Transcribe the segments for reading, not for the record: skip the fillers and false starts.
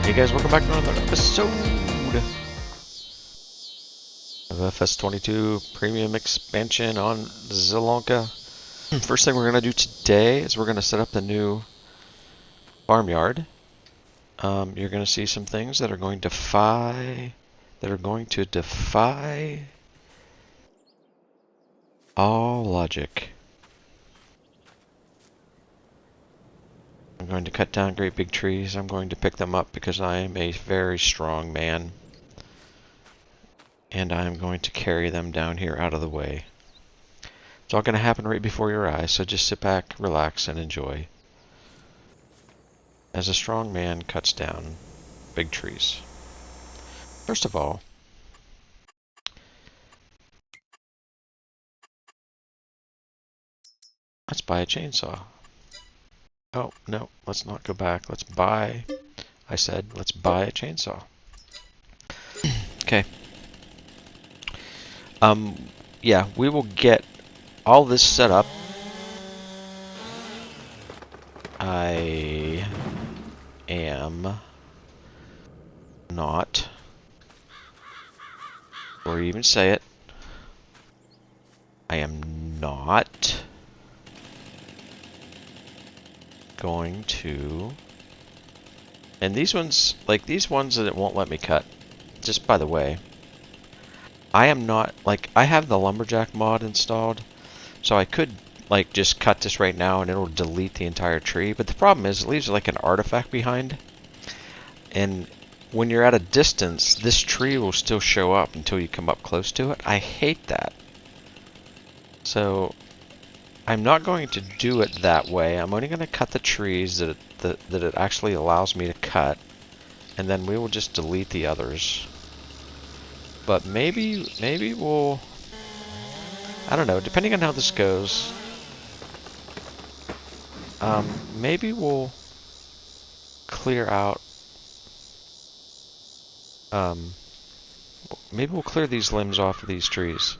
Hey guys, welcome back to another episode of FS22 Premium Expansion on Zielonka. First thing we're going to do today is we're going to set up the new farmyard. You're going to see some things that are going to defy all logic. I'm going to cut down great big trees. I'm going to pick them up because I am a very strong man. And I'm going to carry them down here out of the way. It's all going to happen right before your eyes, so just sit back, relax, and enjoy. As a strong man cuts down big trees. First of all, let's buy a chainsaw. Oh, no, let's not go back. Let's buy a chainsaw. Okay. Yeah, we will get all this set up. I am not, or even say it, I am not going to, and these ones, like these ones that it won't let me cut, just by the way, I am not, like, I have the lumberjack mod installed, so I could like just cut this right now and it'll delete the entire tree, but the problem is it leaves like an artifact behind, and when you're at a distance this tree will still show up until you come up close to it. I hate that. So I'm not going to do it that way. I'm only going to cut the trees that it actually allows me to cut, and then we will just delete the others. But maybe we'll, I don't know, depending on how this goes, maybe we'll clear out, maybe we'll clear these limbs off of these trees.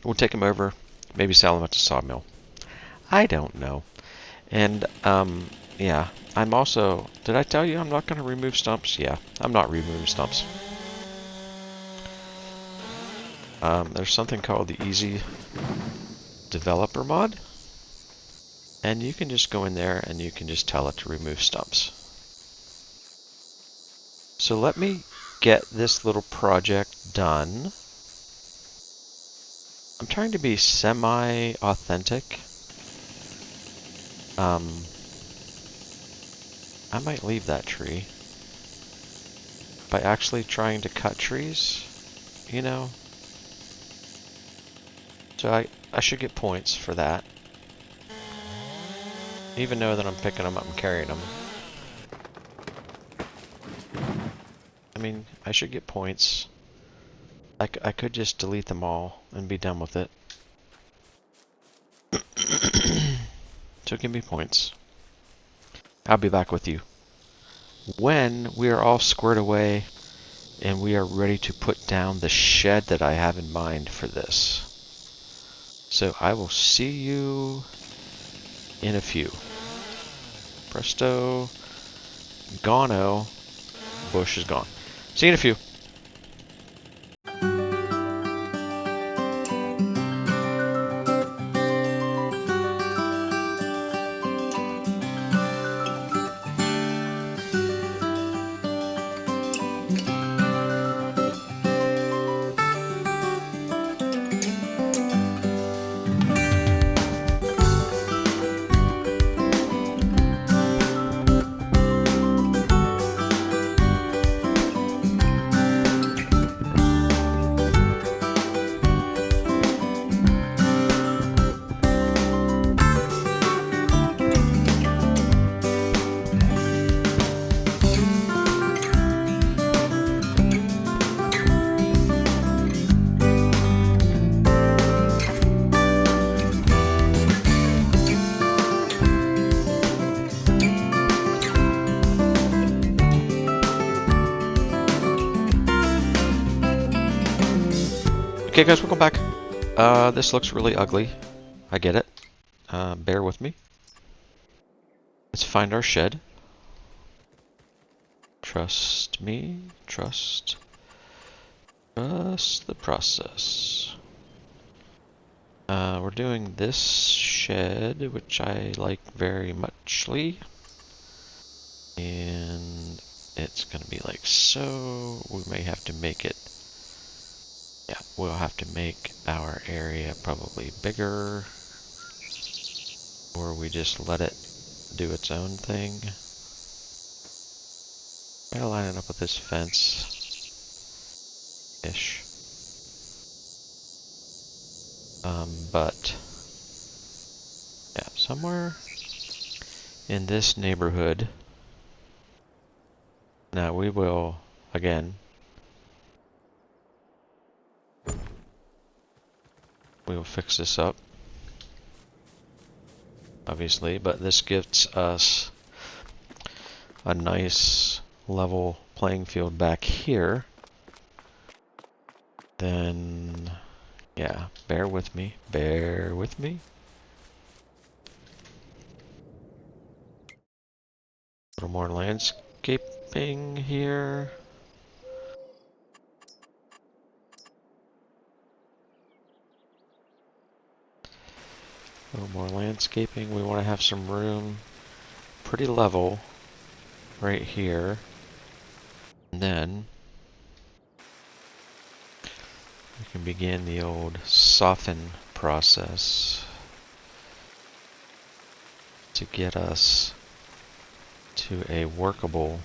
We'll take them over, maybe sell them at the sawmill. I don't know. And, yeah, I'm also, did I tell you I'm not going to remove stumps? Yeah, I'm not removing stumps. There's something called the Easy Developer mod, and you can just go in there and you can just tell it to remove stumps. So let me get this little project done. I'm trying to be semi-authentic. I might leave that tree by actually trying to cut trees, you know. So I should get points for that. Even though that I'm picking them up and carrying them. I mean, I should get points. I could just delete them all and be done with it. So give me points. I'll be back with you when we are all squared away and we are ready to put down the shed that I have in mind for this. So I will see you in a few. Presto, gono, bush is gone. See you in a few. Okay guys, welcome back. This looks really ugly. I get it. Bear with me. Let's find our shed. Trust me. Trust the process. We're doing this shed, which I like very muchly. And it's going to be like so. We may have to make it. Yeah, we'll have to make our area probably bigger. Or we just let it do its own thing. Gotta line it up with this fence-ish. But yeah, somewhere in this neighborhood. Now we will, again, we will fix this up, obviously, but this gives us a nice level playing field back here. Then, yeah, bear with me, bear with me. A little more landscaping here. A little more landscaping. We want to have some room pretty level right here. And then we can begin the old soften process to get us to a workable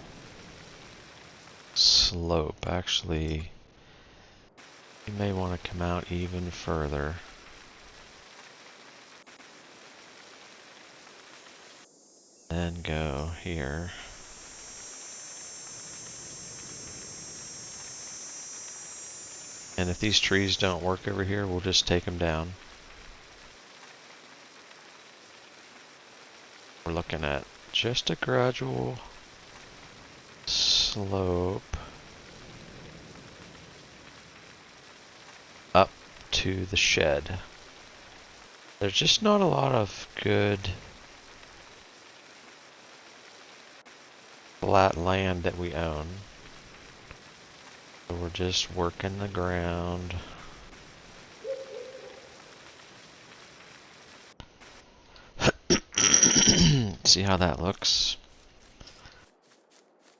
slope. Actually, you may want to come out even further. Then go here. And if these trees don't work over here, we'll just take them down. We're looking at just a gradual slope up to the shed. There's just not a lot of good flat land that we own. So we're just working the ground. See how that looks.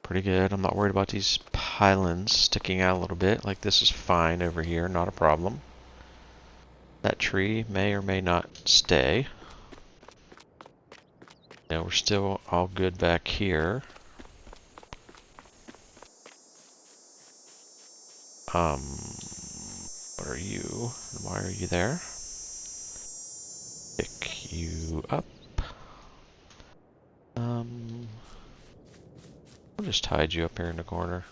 Pretty good. I'm not worried about these pylons sticking out a little bit. Like, this is fine over here, not a problem. That tree may or may not stay. Now we're still all good back here. What are you? Why are you there? Pick you up. I'll just hide you up here in the corner.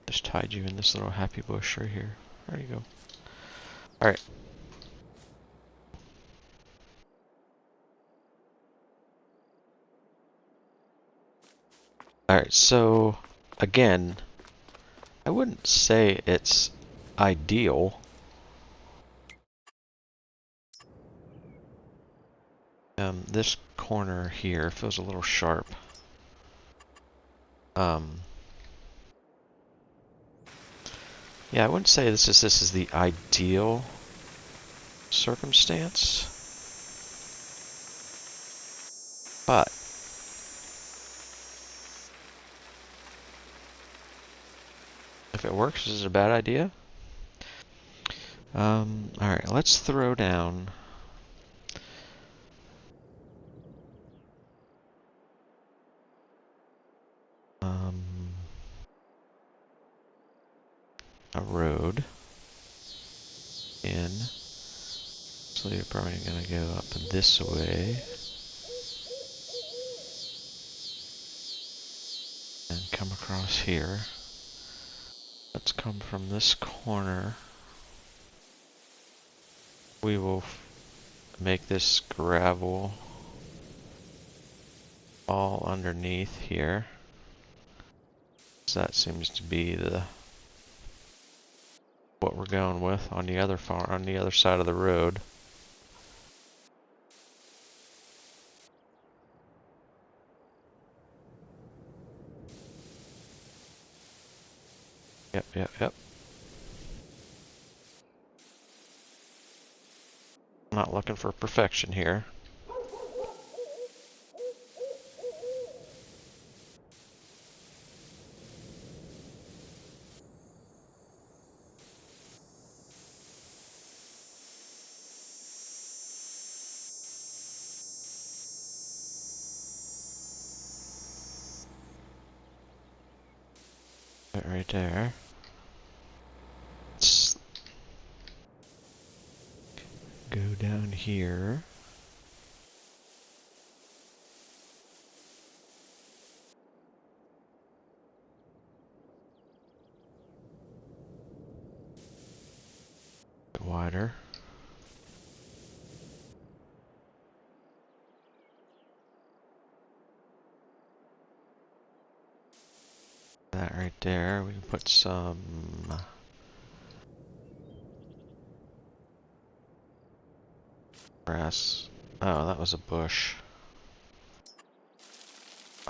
Just hide you in this little happy bush right here. There you go. Alright. Alright, so again, I wouldn't say it's ideal. This corner here feels a little sharp. Yeah, I wouldn't say this is the ideal circumstance, but if it works, is it a bad idea? Alright, let's throw down a road in. So you're probably gonna go up this way and come across here. Let's come from this corner. We will make this gravel all underneath here. So that seems to be what we're going with on the other side of the road. Yep. I'm not looking for perfection here. Right there. Let's go down here. Wider. That right there. We can put some grass. Oh, that was a bush.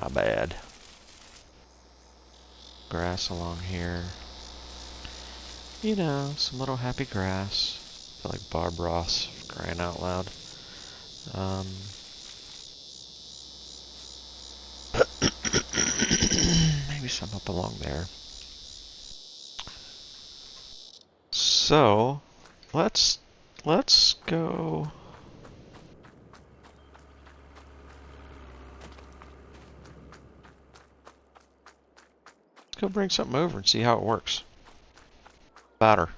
My bad. Grass along here. You know, some little happy grass. I feel like Bob Ross, crying out loud. Maybe some up along there. So, let's go. Let's go bring something over and see how it works. Batter.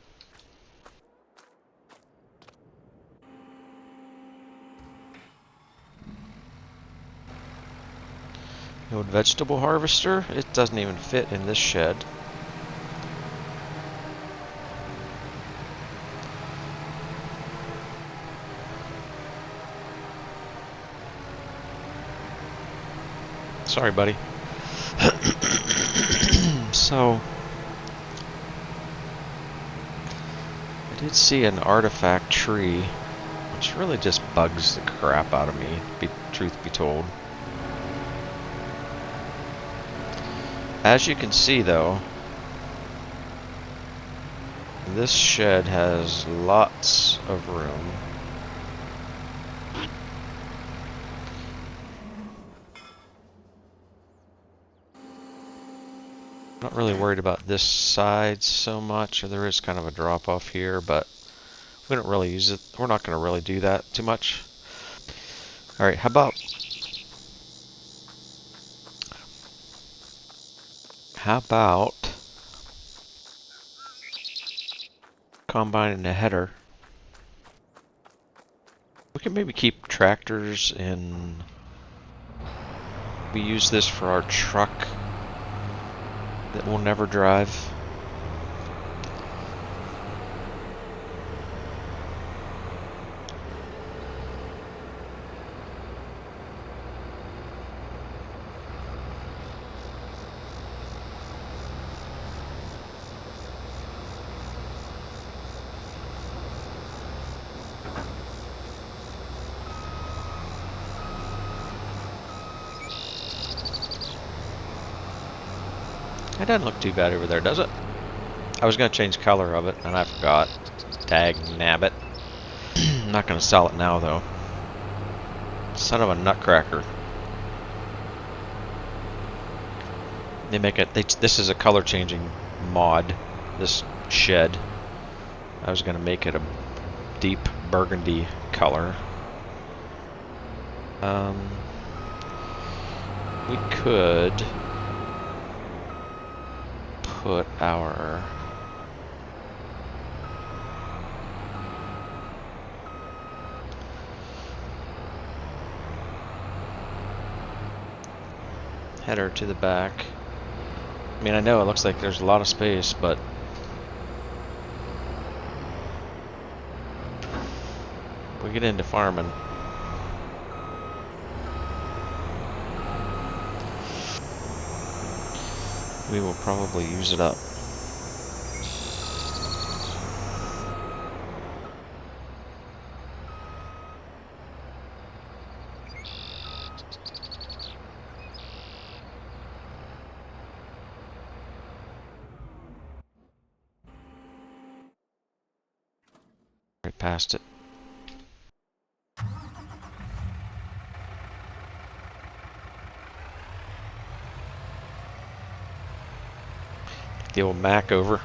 The old vegetable harvester. It doesn't even fit in this shed. Sorry, buddy. So, I did see an artifact tree, which really just bugs the crap out of me, truth be told. As you can see, though, this shed has lots of room. Not really worried about this side so much. There is kind of a drop off here, but we don't really use it. We're not going to really do that too much. All right, how about combining a header? We can maybe keep tractors and we use this for our truck that we'll never drive. It doesn't look too bad over there, does it? I was going to change color of it, and I forgot. Dag nabbit. I'm not going to sell it now, though. Son of a nutcracker. They make it. This is a color changing mod. This shed. I was going to make it a deep burgundy color. We could put our header to the back. I mean, I know it looks like there's a lot of space, but we get into farming. We will probably use it up. right past it. The old Mac over.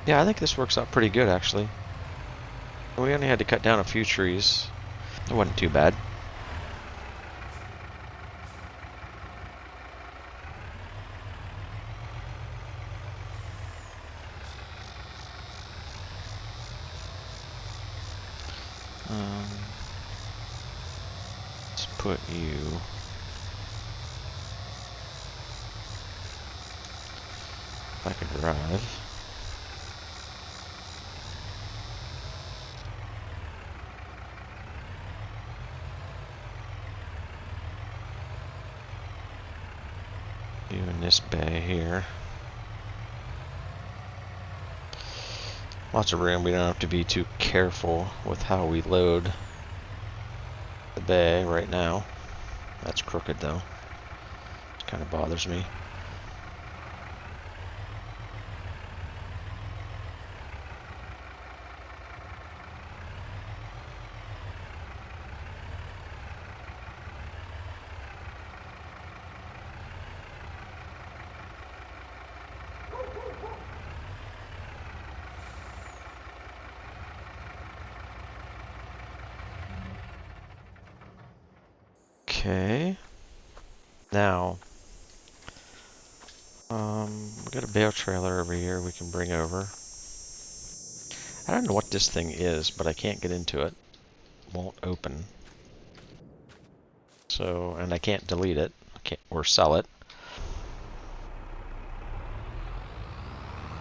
Yeah, I think this works out pretty good, actually. We only had to cut down a few trees. It wasn't too bad. Let's put you... If I could drive. You in this bay here. Lots of room. We don't have to be too careful with how we load the bay right now. That's crooked though. It kind of bothers me. Okay. Now, we got a bale trailer over here we can bring over. I don't know what this thing is, but I can't get into it. Won't open. So, and I can't delete it. I can't, or sell it.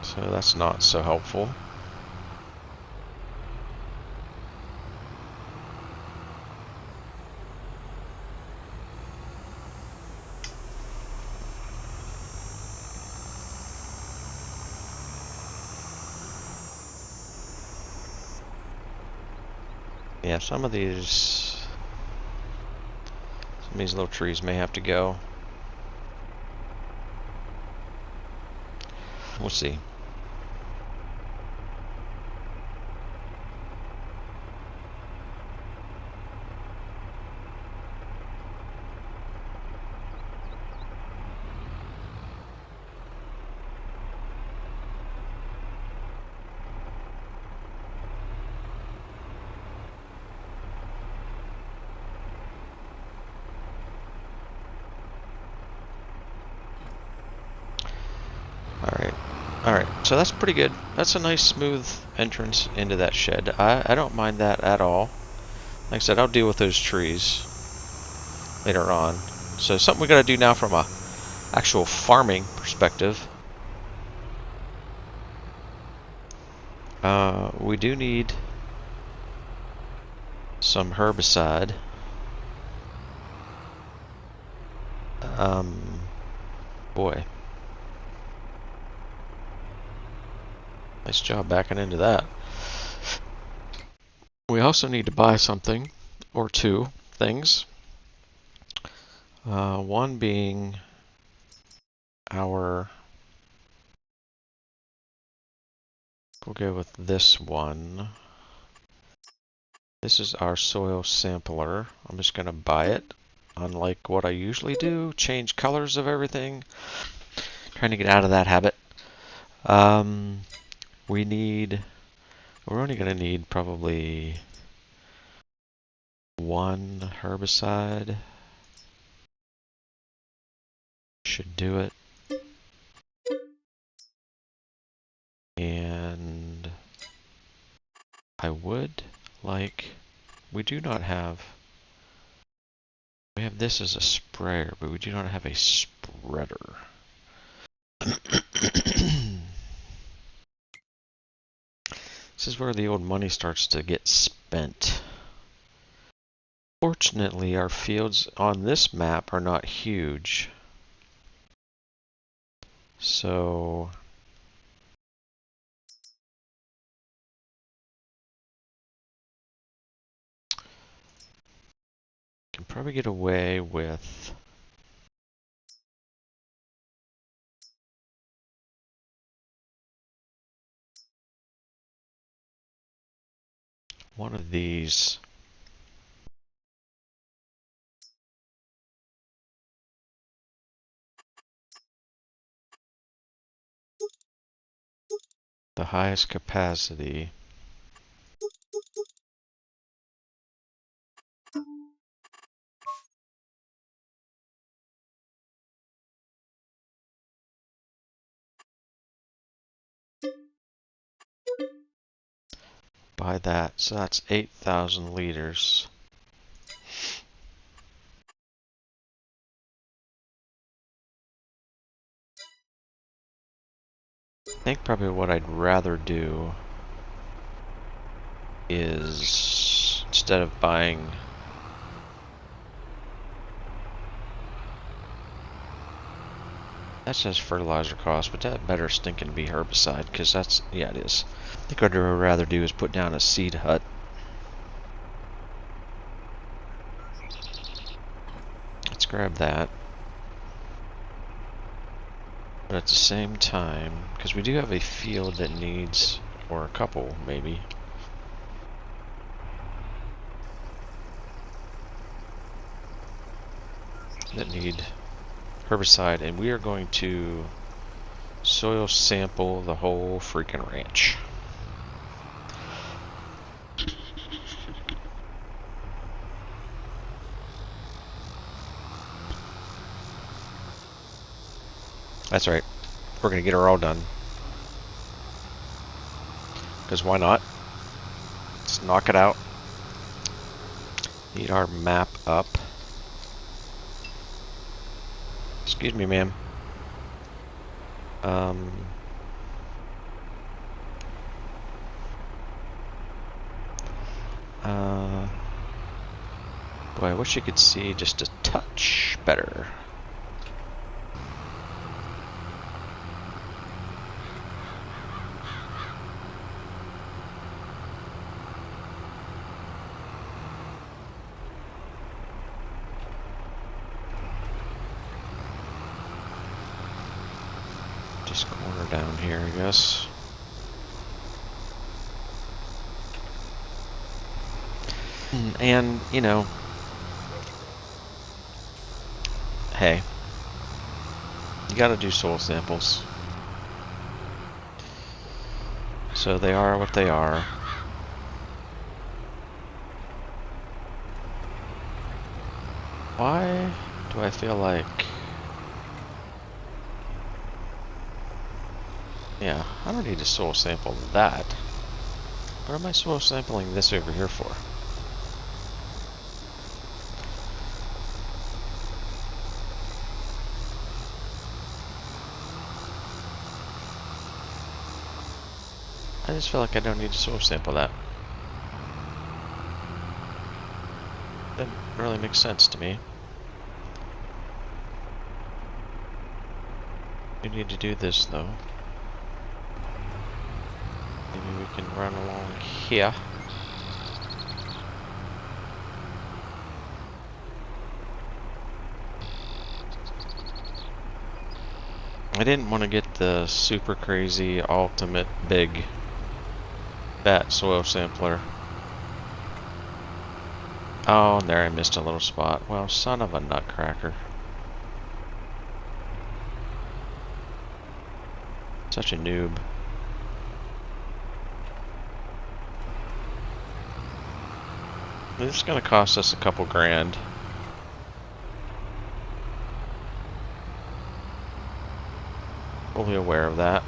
So that's not so helpful. Yeah, some of these little trees may have to go. We'll see. Alright, so that's pretty good. That's a nice smooth entrance into that shed. I don't mind that at all. Like I said, I'll deal with those trees later on. So something we gotta do now from a actual farming perspective. We do need some herbicide. Boy. Nice job backing into that. We also need to buy something, or two things. One being our... We'll go with this one. This is our soil sampler. I'm just going to buy it. Unlike what I usually do, change colors of everything. Trying to get out of that habit. We're only going to need probably one herbicide. Should do it. And I would like, we do not have, we have this as a sprayer, but we do not have a spreader. This is where the old money starts to get spent. Fortunately, our fields on this map are not huge. So can probably get away with one of these. The highest capacity. Buy that. So that's 8,000 liters. I think probably what I'd rather do is, instead of buying that says fertilizer cost, but that better stinking be herbicide, because that's, yeah, it is. I think what I'd rather do is put down a seed hut. Let's grab that. But at the same time, because we do have a field that needs, or a couple maybe, that need herbicide, and we are going to soil sample the whole freaking ranch. That's right. We're going to get her all done. Because why not? Let's knock it out. Need our map up. Excuse me, ma'am. Boy, I wish you could see just a touch better. Just corner down here, I guess. And, you know, hey, you gotta do soil samples. So they are what they are. Why do I feel like... Yeah, I don't need to soil sample that. What am I soil sampling this over here for? I just feel like I don't need to soil sample that. That really makes sense to me. We need to do this though. Maybe we can run along here. I didn't want to get the super crazy ultimate big fat soil sampler. Oh, and there I missed a little spot. Well, son of a nutcracker. Such a noob. This is going to cost us a couple grand. Fully aware of that.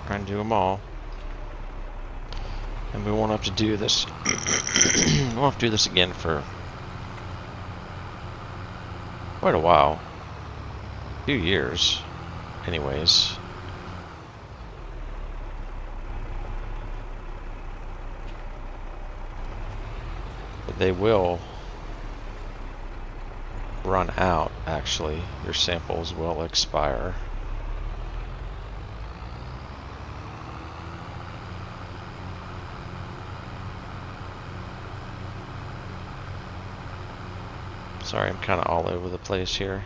Trying to do them all. And we won't have to do this. We won't have to do this again for quite a while. 2 years, anyways. But they will run out, actually. Your samples will expire. Sorry, I'm kind of all over the place here.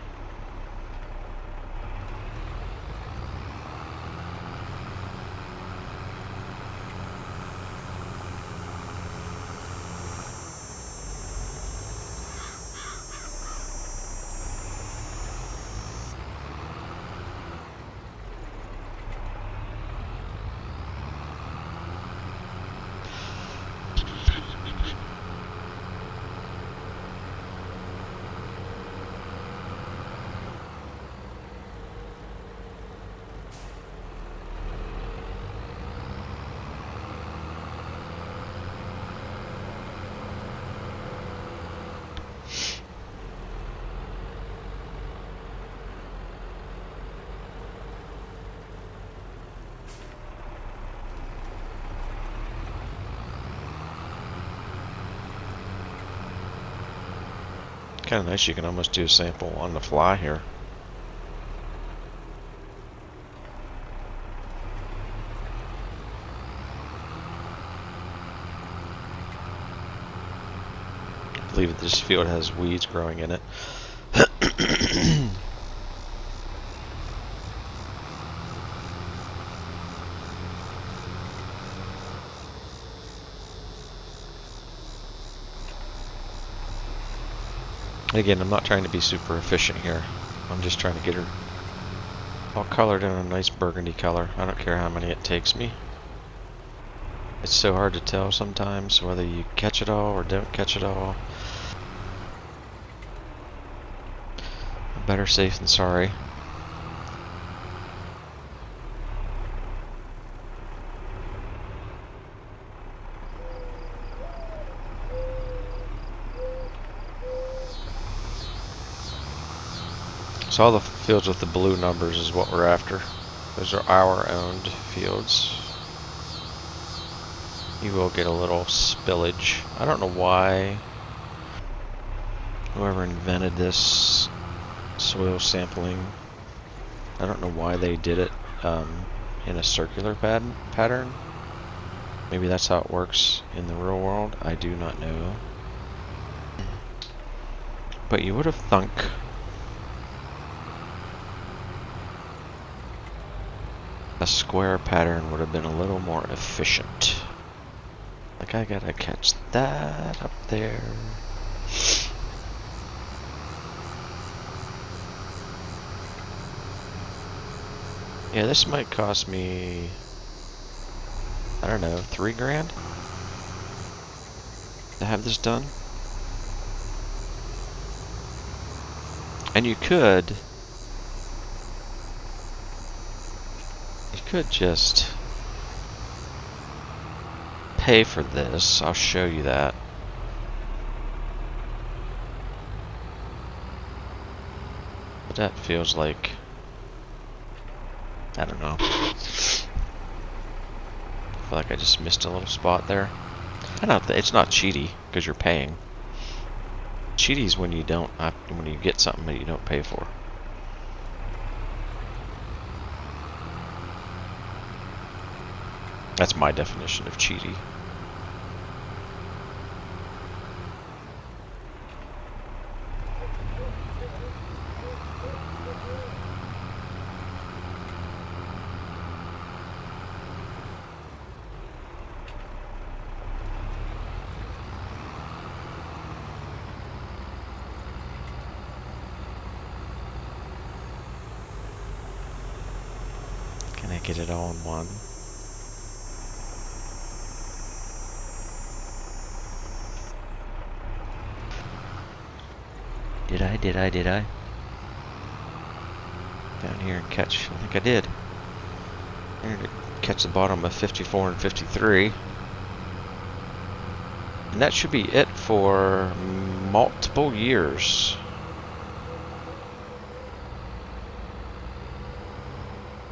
Kind of nice, you can almost do a sample on the fly here. I believe this field has weeds growing in it. Again, I'm not trying to be super efficient here. I'm just trying to get her all colored in a nice burgundy color. I don't care how many it takes me. It's so hard to tell sometimes whether you catch it all or don't catch it all. Better safe than sorry. So all the fields with the blue numbers is what we're after. Those are our owned fields. You will get a little spillage. I don't know why whoever invented this soil sampling, I don't know why they did it in a circular pattern. Maybe that's how it works in the real world. I do not know. But you would have thunk a square pattern would have been a little more efficient. Like, I gotta catch that up there. Yeah, this might cost me, I don't know, $3 grand to have this done. And you could just pay for this. I'll show you that. But that feels like, I don't know. I feel like I just missed a little spot there. I don't. It's not cheaty because you're paying. Cheaty's when you don't. When you get something that you don't pay for. That's my definition of cheaty. Can I get it all in one? Did I? Down here and catch, I think I did. Here to catch the bottom of 54 and 53. And that should be it for multiple years.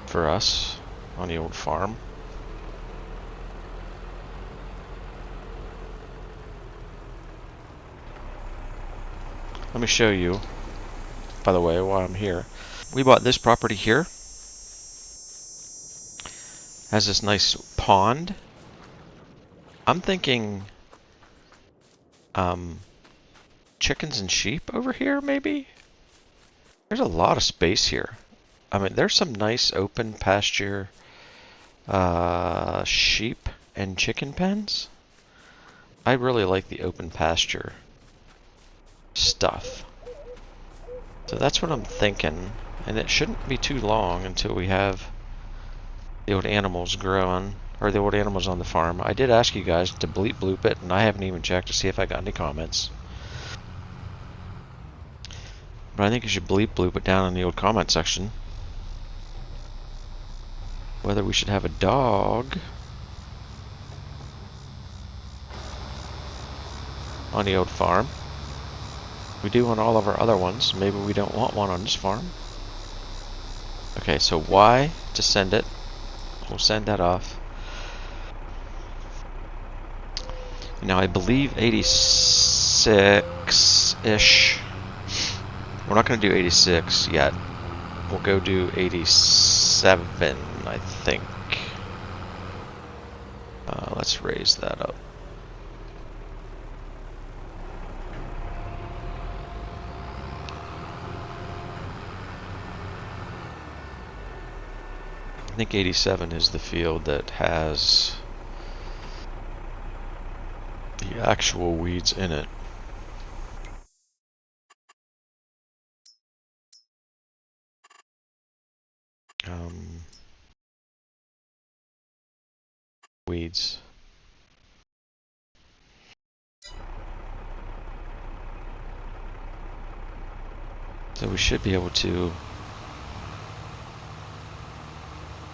For us on the old farm. Let me show you by the way, while I'm here. We bought this property here. Has this nice pond. I'm thinking chickens and sheep over here, maybe? There's a lot of space here. I mean, there's some nice open pasture sheep and chicken pens. I really like the open pasture stuff. So that's what I'm thinking. And it shouldn't be too long until we have the old animals growing, or the old animals on the farm. I did ask you guys to bleep bloop it, and I haven't even checked to see if I got any comments. But I think you should bleep bloop it down in the old comment section. Whether we should have a dog on the old farm. We do on all of our other ones. Maybe we don't want one on this farm. Okay, so Y to send it. We'll send that off. Now I believe 86-ish. We're not going to do 86 yet. We'll go do 87, I think. Let's raise that up. I think 87 is the field that has the actual weeds in it. Weeds. So we should be able to.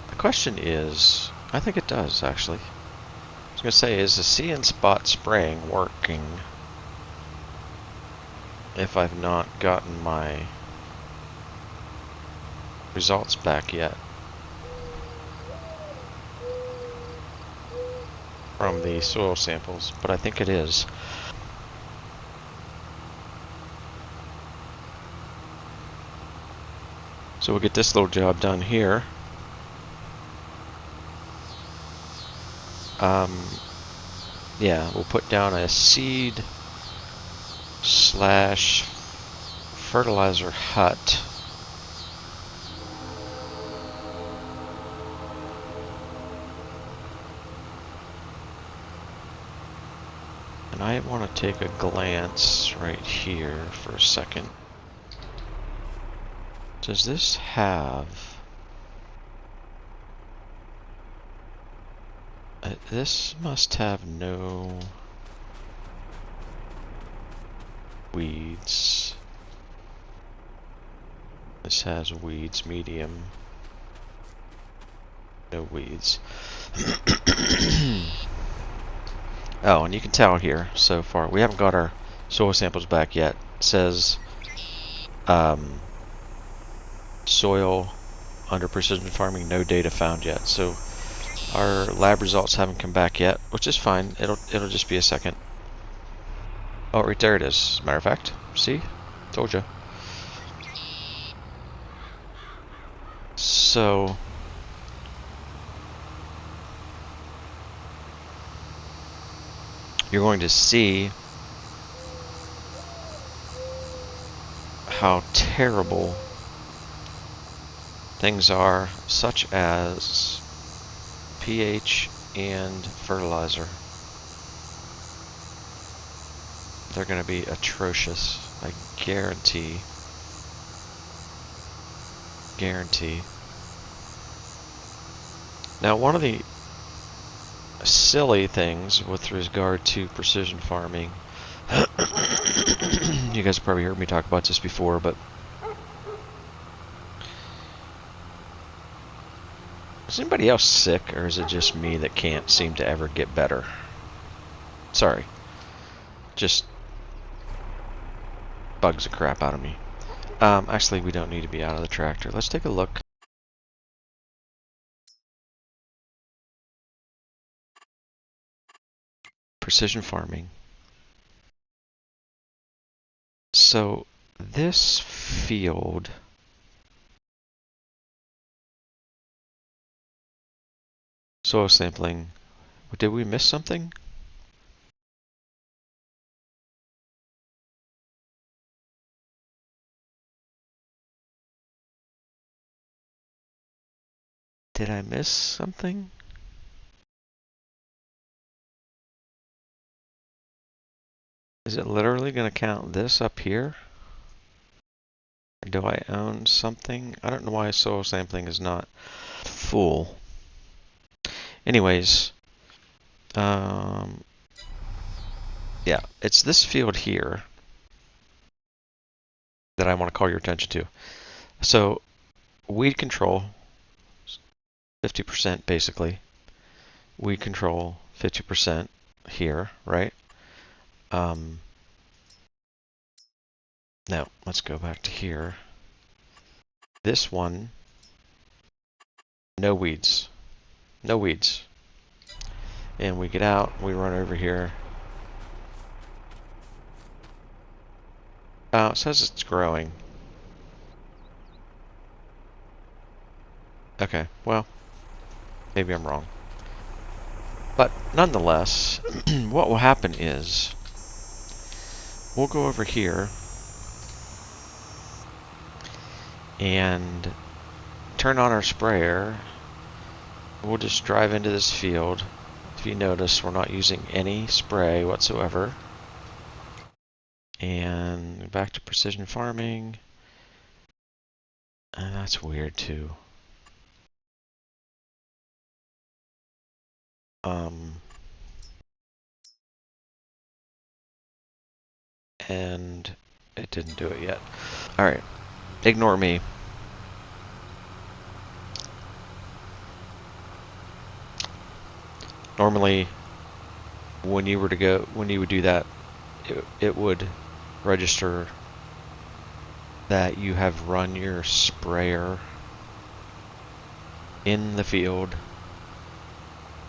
The question is, I think it does actually. I was going to say, is the see and spot spraying working if I've not gotten my results back yet from the soil samples, but I think it is. So we'll get this little job done here. Yeah, we'll put down a seed / fertilizer hut. And I want to take a glance right here for a second. Does this have... this must have no weeds. This has weeds, medium. No weeds. Oh, and you can tell here so far, we haven't got our soil samples back yet. It says soil under precision farming, no data found yet. So our lab results haven't come back yet, which is fine. It'll just be a second. Oh, right there it is. As a matter of fact, see, told you. So you're going to see how terrible things are, such as pH and fertilizer. They're going to be atrocious, I guarantee. Guarantee. Now, one of the silly things with regard to precision farming, you guys have probably heard me talk about this before, but is anybody else sick, or is it just me that can't seem to ever get better? Sorry. Just bugs the crap out of me. Actually, we don't need to be out of the tractor. Let's take a look. Precision farming. So this field, soil sampling, did we miss something? Did I miss something? Is it literally going to count this up here? Or do I own something? I don't know why soil sampling is not full. Anyways, yeah, it's this field here that I want to call your attention to. So, weed control, 50% basically. Weed control, 50% here, right? Now, let's go back to here. This one, no weeds. No weeds. And we get out, we run over here. Oh, it says it's growing. Okay, well, maybe I'm wrong. But nonetheless, what will happen is we'll go over here and turn on our sprayer. We'll just drive into this field. If you notice, we're not using any spray whatsoever. And back to precision farming. And that's weird too. And it didn't do it yet. Alright, ignore me. Normally, when you would do that, it would register that you have run your sprayer in the field,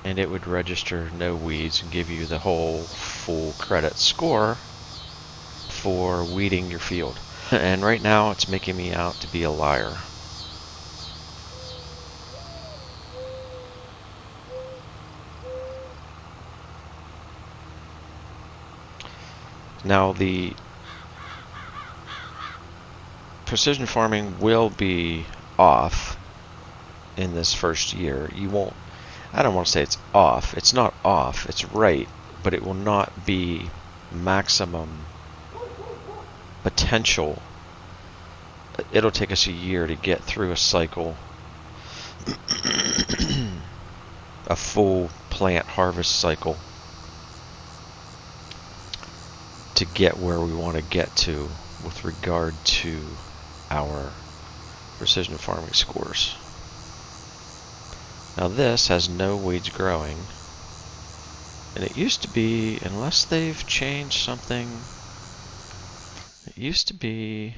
and it would register no weeds and give you the whole full credit score for weeding your field. And right now it's making me out to be a liar. Now the precision farming will be off in this first year. You won't, I don't want to say it's off. It's not off, it's right, but it will not be maximum potential. It'll take us a year to get through a cycle, a full plant harvest cycle, to get where we want to get to with regard to our precision farming scores. Now this has no weeds growing, and it used to be, unless they've changed something, it used to be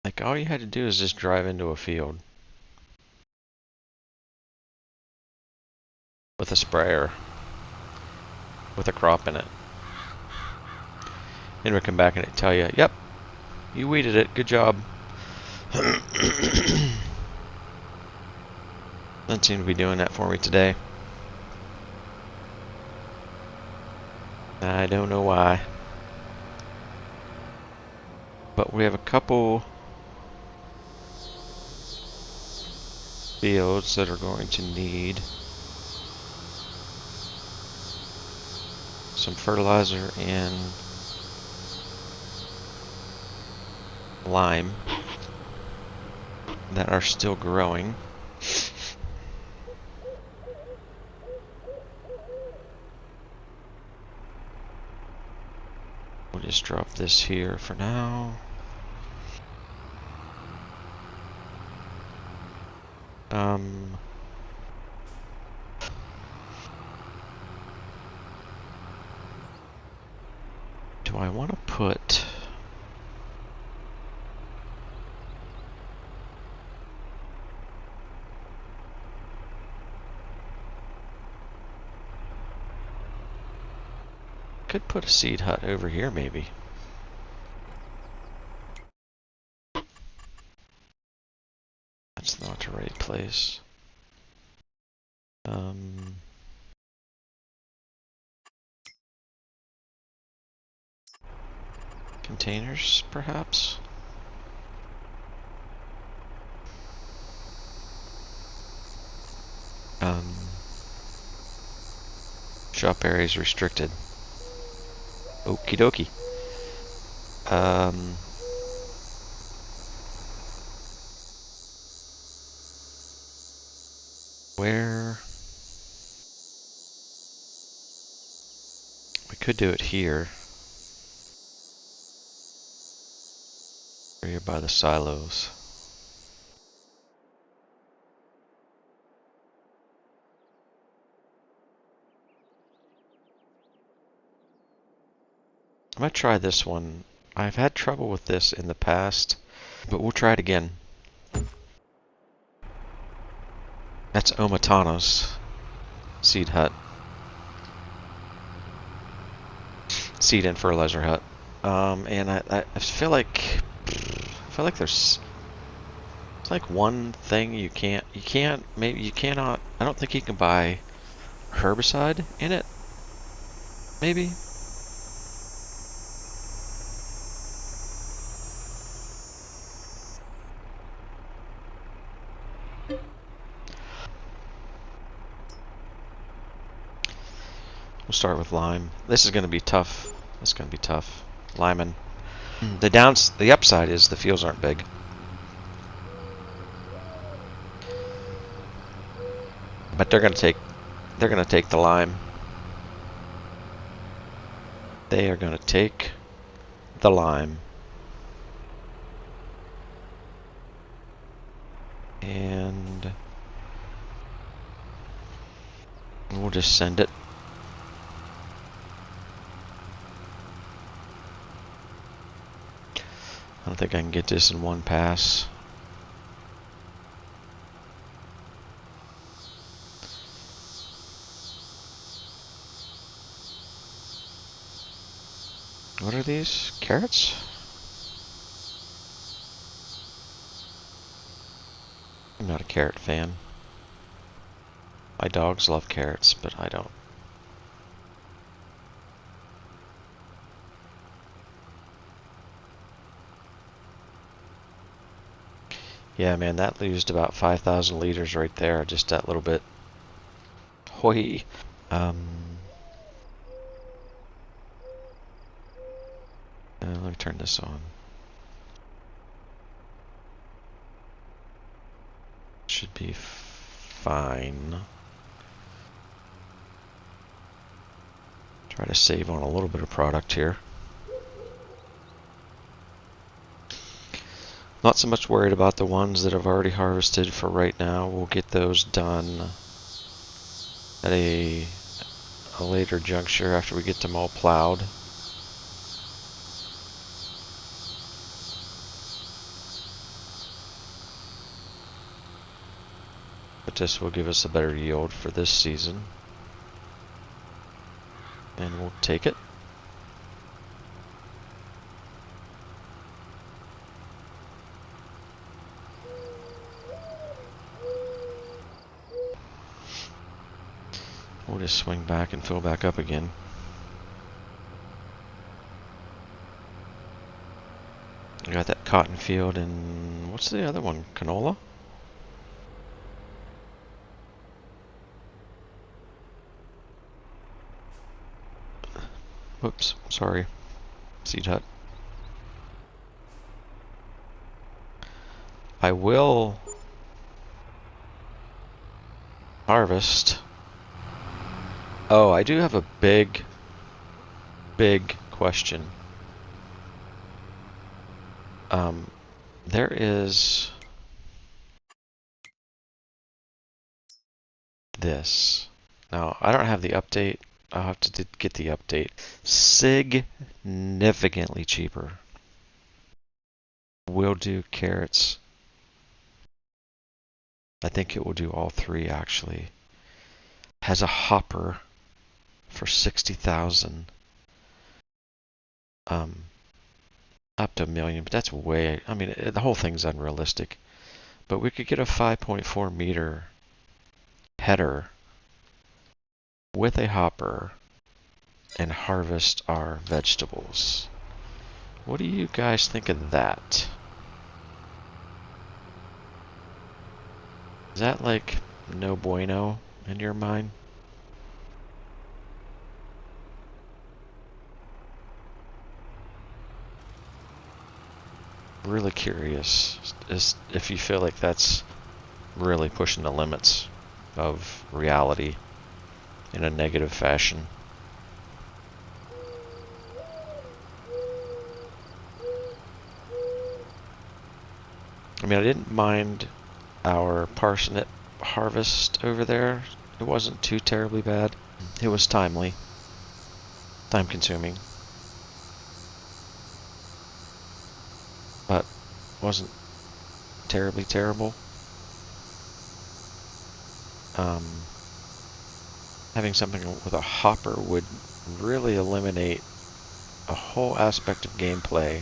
like all you had to do is just drive into a field with a sprayer with a crop in it, and it would come back and it'd tell you, yep, you weeded it, good job. Doesn't seem to be doing that for me today. I don't know why. But we have a couple fields that are going to need some fertilizer and lime that are still growing. We'll just drop this here for now. Do I want to put... Could put a seed hut over here, maybe. That's not the right place. Containers, perhaps? Shop areas restricted. Okie dokie. Where? We could do it here. Or here by the silos. I might try this one. I've had trouble with this in the past, but we'll try it again. That's Omatano's seed hut. Seed and fertilizer hut. And I feel like there's it's like one thing you cannot, I don't think you can buy herbicide in it. Maybe. We'll start with lime. This is going to be tough. This is going to be tough. Lyman. The upside is the fields aren't big. But they're going to take the lime. They are going to take the lime. And we'll just send it. I don't think I can get this in one pass. What are these? Carrots? I'm not a carrot fan. My dogs love carrots, but I don't. Yeah, man, that used about 5,000 liters right there, just that little bit. Hoi. Let me turn this on. Should be fine. Try to save on a little bit of product here. Not so much worried about the ones that I've already harvested for right now. We'll get those done at a later juncture after we get them all plowed. But this will give us a better yield for this season. And we'll take it. We'll just swing back and fill back up again. I got that cotton field and what's the other one? Canola? Whoops, sorry. Seed hut. I will harvest. Oh, I do have a big question. There is this. Now, I don't have the update. I'll have to get the update. Significantly cheaper. Will do carrots. I think it will do all three, actually. Has a hopper for 60,000. Um, Up to 1 million, but that's way, I mean, the whole thing's unrealistic. But we could get a 5.4 meter header with a hopper and harvest our vegetables. What do you guys think of that? Is that like no bueno in your mind? Really curious if you feel like that's really pushing the limits of reality in a negative fashion. I mean, I didn't mind our parsnip harvest over there. It wasn't too terribly bad. It was timely, time consuming, but wasn't terribly terrible. Um, Having something with a hopper would really eliminate a whole aspect of gameplay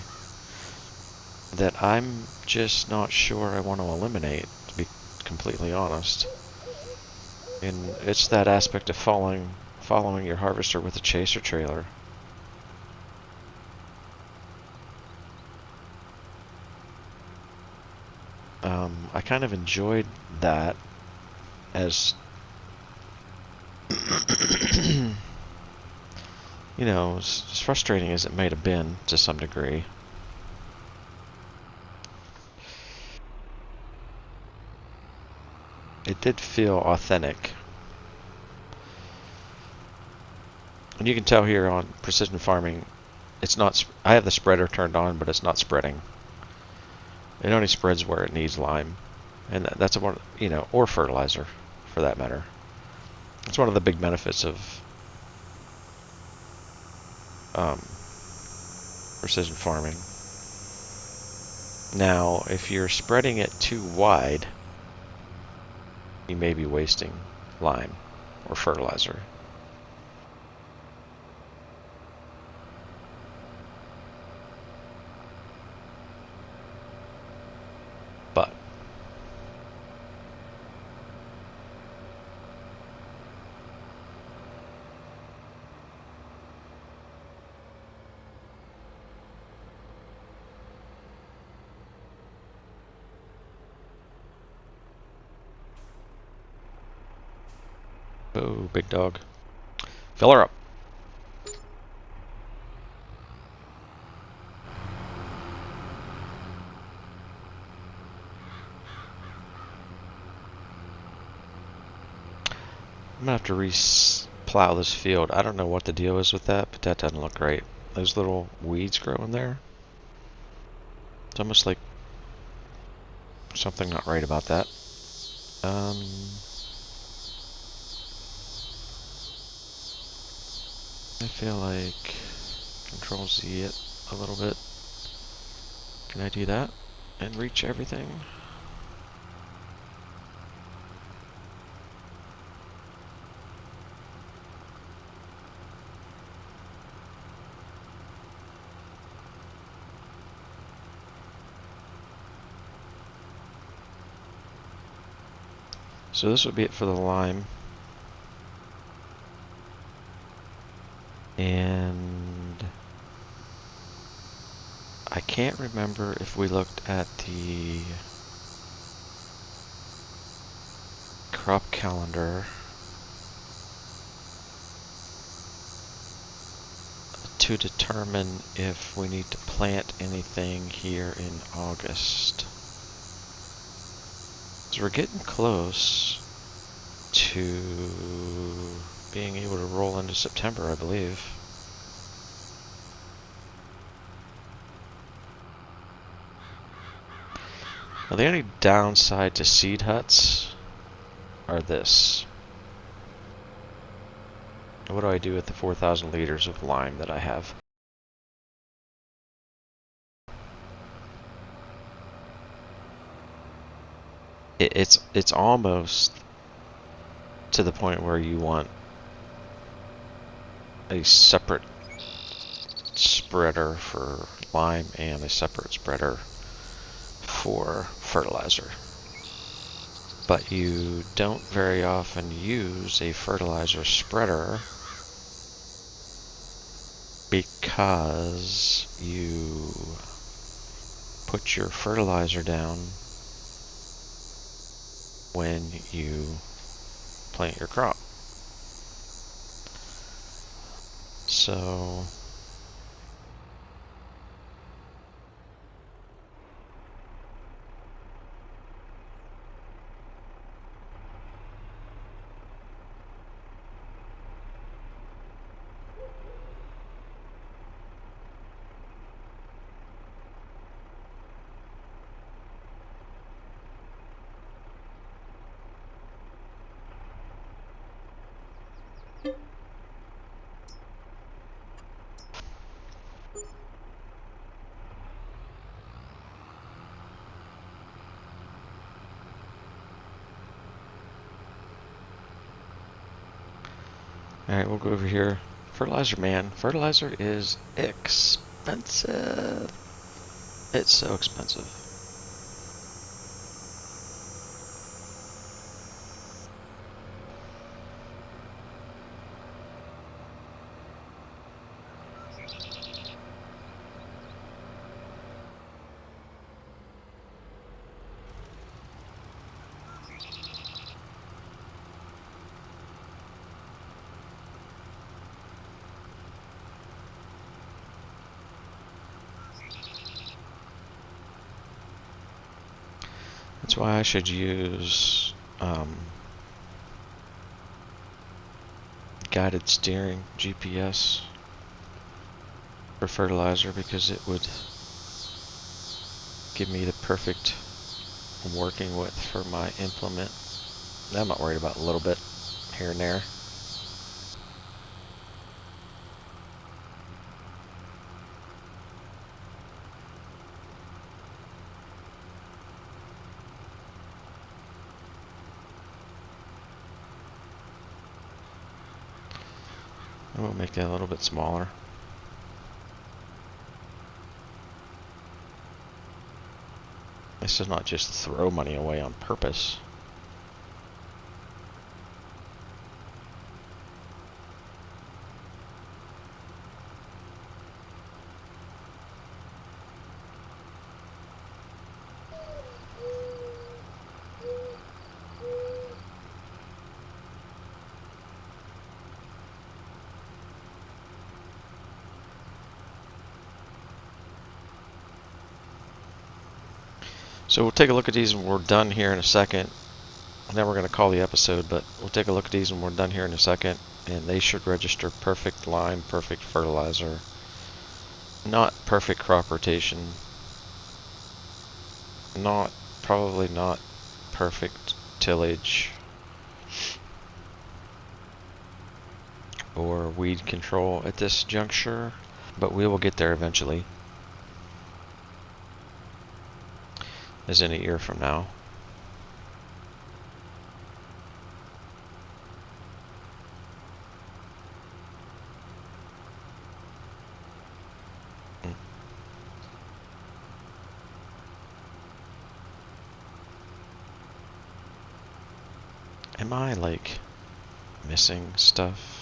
that I'm just not sure I want to eliminate, to be completely honest. And it's that aspect of following your harvester with a chaser trailer. I kind of enjoyed that as you know, as frustrating as it might have been to some degree. It did feel authentic. And you can tell here on precision farming, it's not, I have the spreader turned on, but it's not spreading. It only spreads where it needs lime. And that's one, you know, or fertilizer for that matter. It's one of the big benefits of precision farming. Now, if you're spreading it too wide, you may be wasting lime or fertilizer. But oh, big dog. Fill her up. I'm gonna have to re-plow this field. I don't know what the deal is with that, but that doesn't look right. Those little weeds growing there. It's almost like something not right about that. I feel like Control Z it a little bit. Can I do that and reach everything? So this would be it for the lime. And I can't remember if we looked at the crop calendar to determine if we need to plant anything here in August. So we're getting close to being able to roll into September, I believe. Now the only downside to seed huts are this. What do I do with the 4,000 liters of lime that I have? It's almost to the point where you want a separate spreader for lime and a separate spreader for fertilizer. But you don't very often use a fertilizer spreader because you put your fertilizer down when you plant your crop. So alright, we'll go over here. Fertilizer, man. Fertilizer is expensive. It's so expensive. That's why I should use guided steering, GPS, for fertilizer, because it would give me the perfect working width for my implement. I'm not worried about a little bit here and there. And we'll make that a little bit smaller. This is not just throw money away on purpose. So we'll take a look at these when we're done here in a second. And then we're going to call the episode, but we'll take a look at these when we're done here in a second. And they should register perfect lime, perfect fertilizer. Not perfect crop rotation. Probably not perfect tillage. Or weed control at this juncture. But we will get there eventually. As in a year from now. Am I like missing stuff?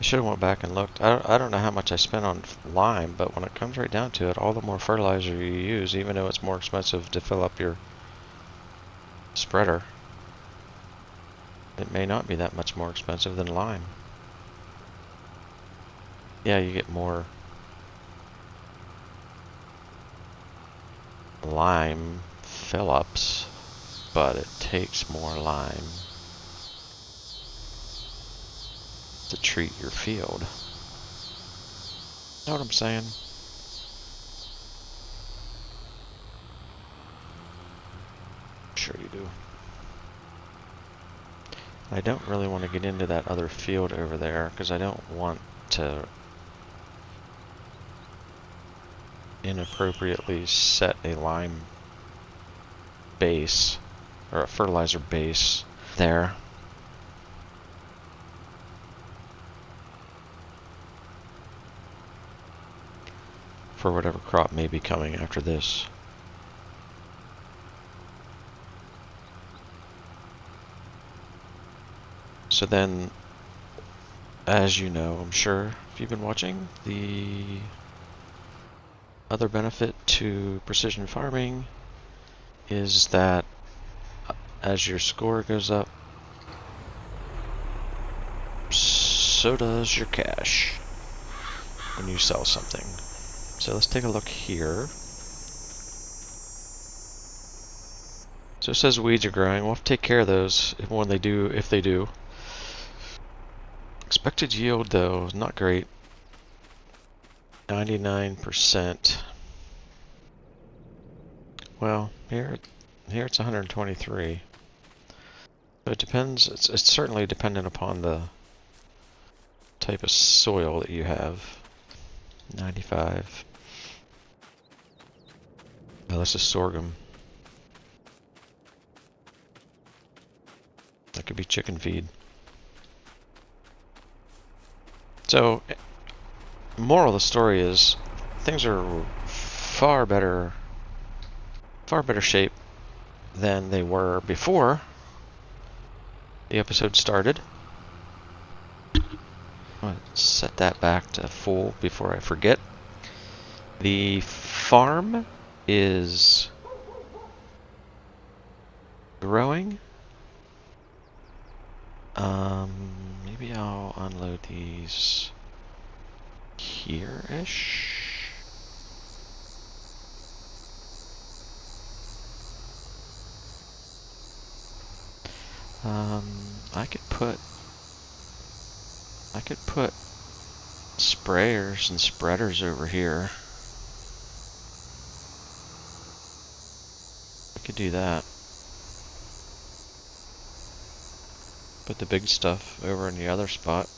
I should have went back and looked. I don't know how much I spent on lime, but when it comes right down to it, all the more fertilizer you use, even though it's more expensive to fill up your spreader, it may not be that much more expensive than lime. Yeah, you get more lime fill-ups, but it takes more lime to treat your field. Know what I'm saying? Sure you do. I don't really want to get into that other field over there because I don't want to inappropriately set a lime base or a fertilizer base there. For whatever crop may be coming after this. So then, as you know, I'm sure, if you've been watching, the other benefit to precision farming is that as your score goes up, so does your cash when you sell something. So let's take a look here. So it says weeds are growing. We'll have to take care of those if they do. Expected yield though, not great. 99%. Well, here it's 123. So it depends. It's certainly dependent upon the type of soil that you have. 95. Oh, this is sorghum. That could be chicken feed. So, moral of the story is, things are far better shape than they were before the episode started. I'm going to set that back to full before I forget. The farm is growing. Maybe I'll unload these here-ish. I could put sprayers and spreaders over here. I could do that. Put the big stuff over in the other spot.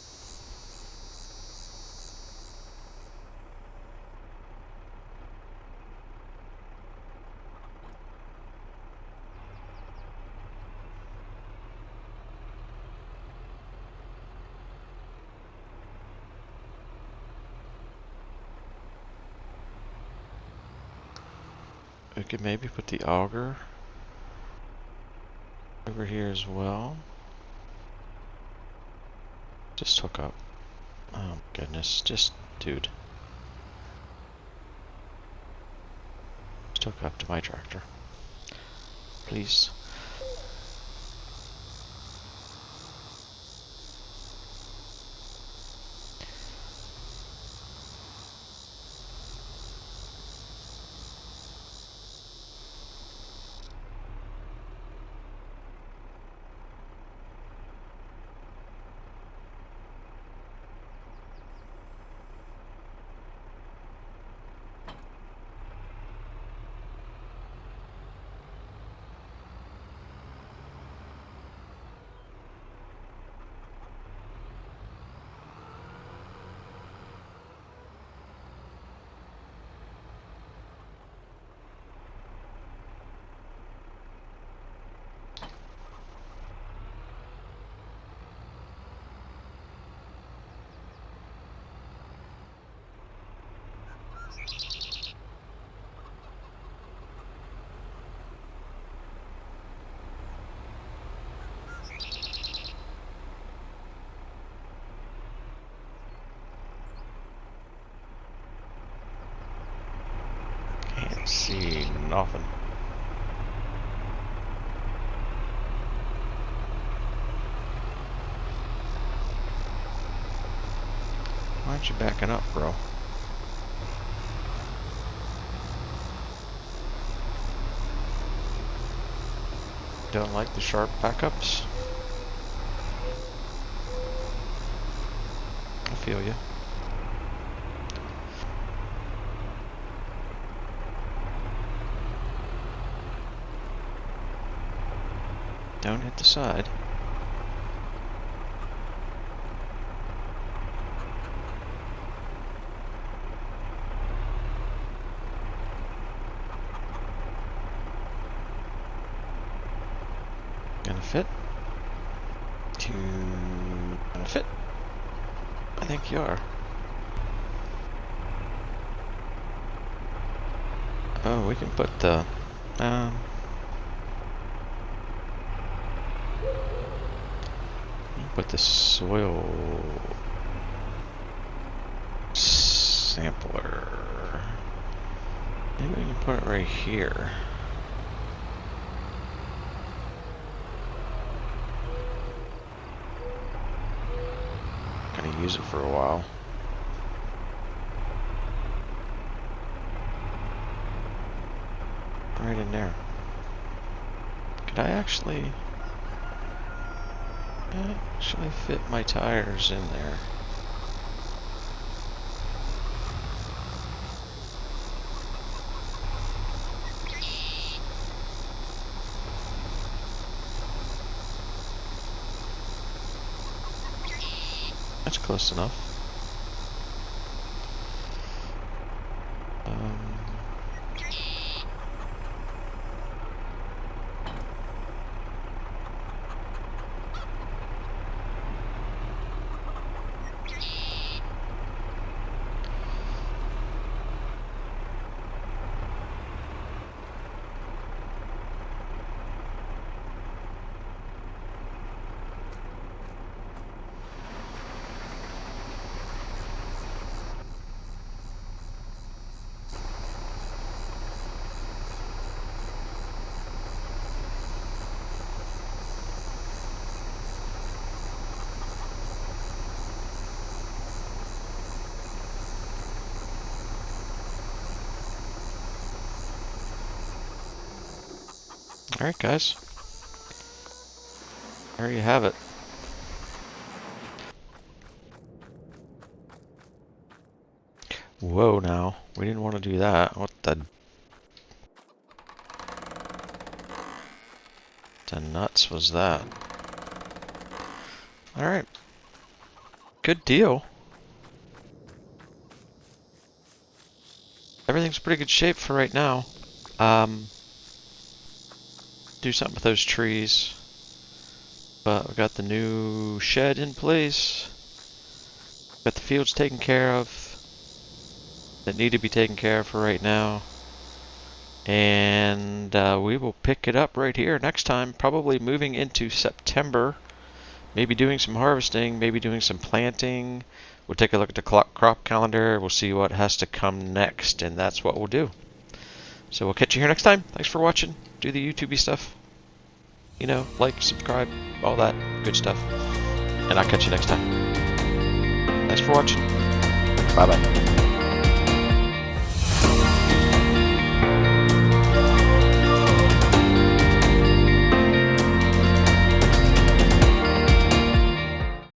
We could maybe put the auger over here as well. Just hook up. Oh my goodness, dude. Just hook up to my tractor. Please. See nothing. Why aren't you backing up, bro? Don't like the sharp backups? I feel you. Don't hit the side. Gonna fit? Gonna fit? I think you are. Oh, we can put the put the soil sampler. Maybe we can put it right here. Gonna use it for a while. Right in there. Could I actually fit my tires in there? That's close enough. Alright guys, there you have it. Whoa now, we didn't want to do that. What the nuts was that? Alright, good deal. Everything's pretty good shape for right now. Do something with those trees. But we got the new shed in place. Got the fields taken care of. That need to be taken care of for right now. And we will pick it up right here next time. Probably moving into September. Maybe doing some harvesting. Maybe doing some planting. We'll take a look at the crop calendar. We'll see what has to come next. And that's what we'll do. So we'll catch you here next time. Thanks for watching. Do the YouTube stuff. You know, like, subscribe, all that good stuff. And I'll catch you next time. Thanks for watching. Bye-bye.